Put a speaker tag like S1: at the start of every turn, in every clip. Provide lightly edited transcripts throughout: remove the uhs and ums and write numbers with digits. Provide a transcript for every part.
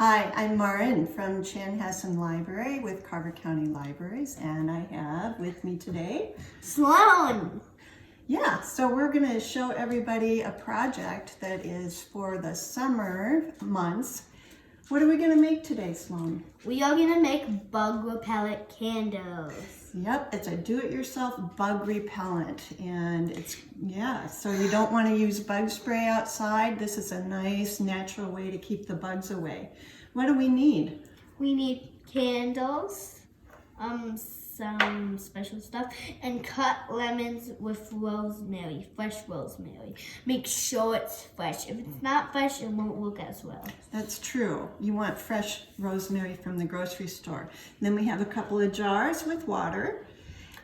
S1: Hi, I'm Maren from Chanhassen Library with Carver County Libraries, and I have with me today
S2: Sloan.
S1: Yeah, so we're going to show everybody a project that is for the summer months. What are we going to make today, Sloan?
S2: We are going to make bug repellent candles.
S1: Yep, it's a do-it-yourself bug repellent, and so you don't want to use bug spray outside. This is a nice natural way to keep the bugs away. What do we need?
S2: We need candles, some special stuff, and cut lemons with rosemary, fresh rosemary. Make sure it's fresh. If it's not fresh, it won't look as well.
S1: That's true. You want fresh rosemary from the grocery store. Then we have a couple of jars with water.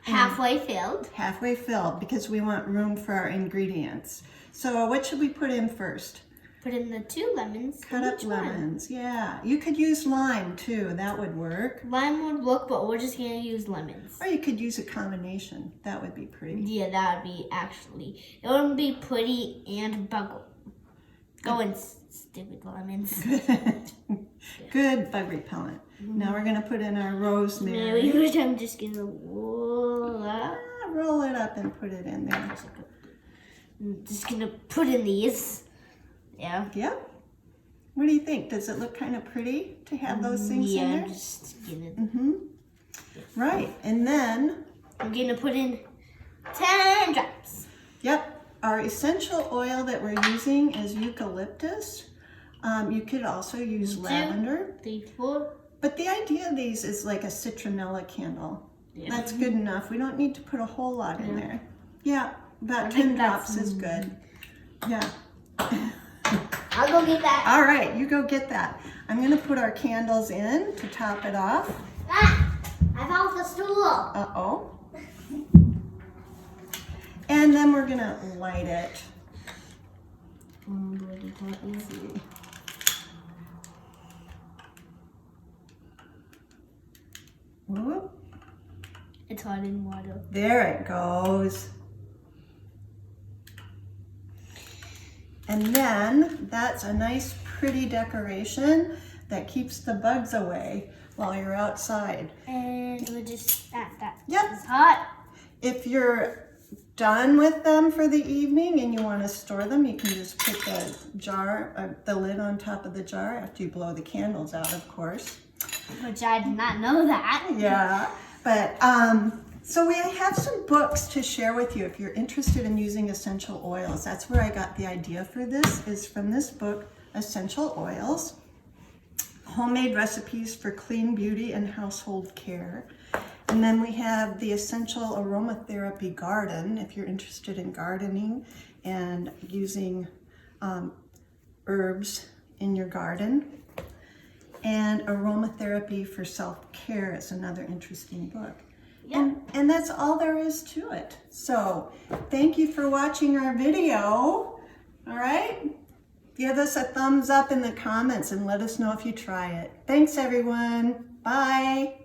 S2: Halfway filled.
S1: Halfway filled, because we want room for our ingredients. So what should we put in first?
S2: Put in the 2 lemons.
S1: Cut up lemons, yeah. You could use lime too, that would work.
S2: Lime would work, but we're just going to use lemons.
S1: Or you could use a combination. That would be pretty.
S2: Yeah, that would be it would be pretty and bug. Go and stupid lemons.
S1: Good bug repellent. Now we're going to put in our rosemary.
S2: Which I'm just going to roll up.
S1: Roll it up and put it in there.
S2: I'm just going to put in these. Yeah.
S1: Yep. What do you think? Does it look kind of pretty to have those things in there?
S2: Yeah, just gonna.
S1: Right, and then
S2: I'm gonna put in 10 drops.
S1: Yep. Our essential oil that we're using is eucalyptus. You could also use lavender.
S2: 3, 4.
S1: But the idea of these is like a citronella candle. Yeah. That's good enough. We don't need to put a whole lot in there. Yeah, about 10 drops is good. Yeah.
S2: I'll go get that.
S1: All right, you go get that. I'm going to put our candles in to top it off.
S2: Ah, I fell off the stool.
S1: Uh-oh. And then we're going to light it. Let's see. Whoop.
S2: It's hot in water.
S1: There it goes. And then that's a nice pretty decoration that keeps the bugs away while you're outside.
S2: And we'll just, that
S1: Yep.
S2: is hot.
S1: If you're done with them for the evening and you want to store them, you can just put the jar, the lid on top of the jar after you blow the candles out, of course.
S2: Which I did not know that.
S1: Yeah, but so we have some books to share with you if you're interested in using essential oils. That's where I got the idea for this, is from this book, Essential Oils, Homemade Recipes for Clean Beauty and Household Care. And then we have the Essential Aromatherapy Garden, if you're interested in gardening and using herbs in your garden. And Aromatherapy for Self-Care is another interesting book.
S2: Yeah.
S1: And that's all there is to it. So thank you for watching our video. All right? Give us a thumbs up in the comments and let us know if you try it. Thanks, everyone. Bye.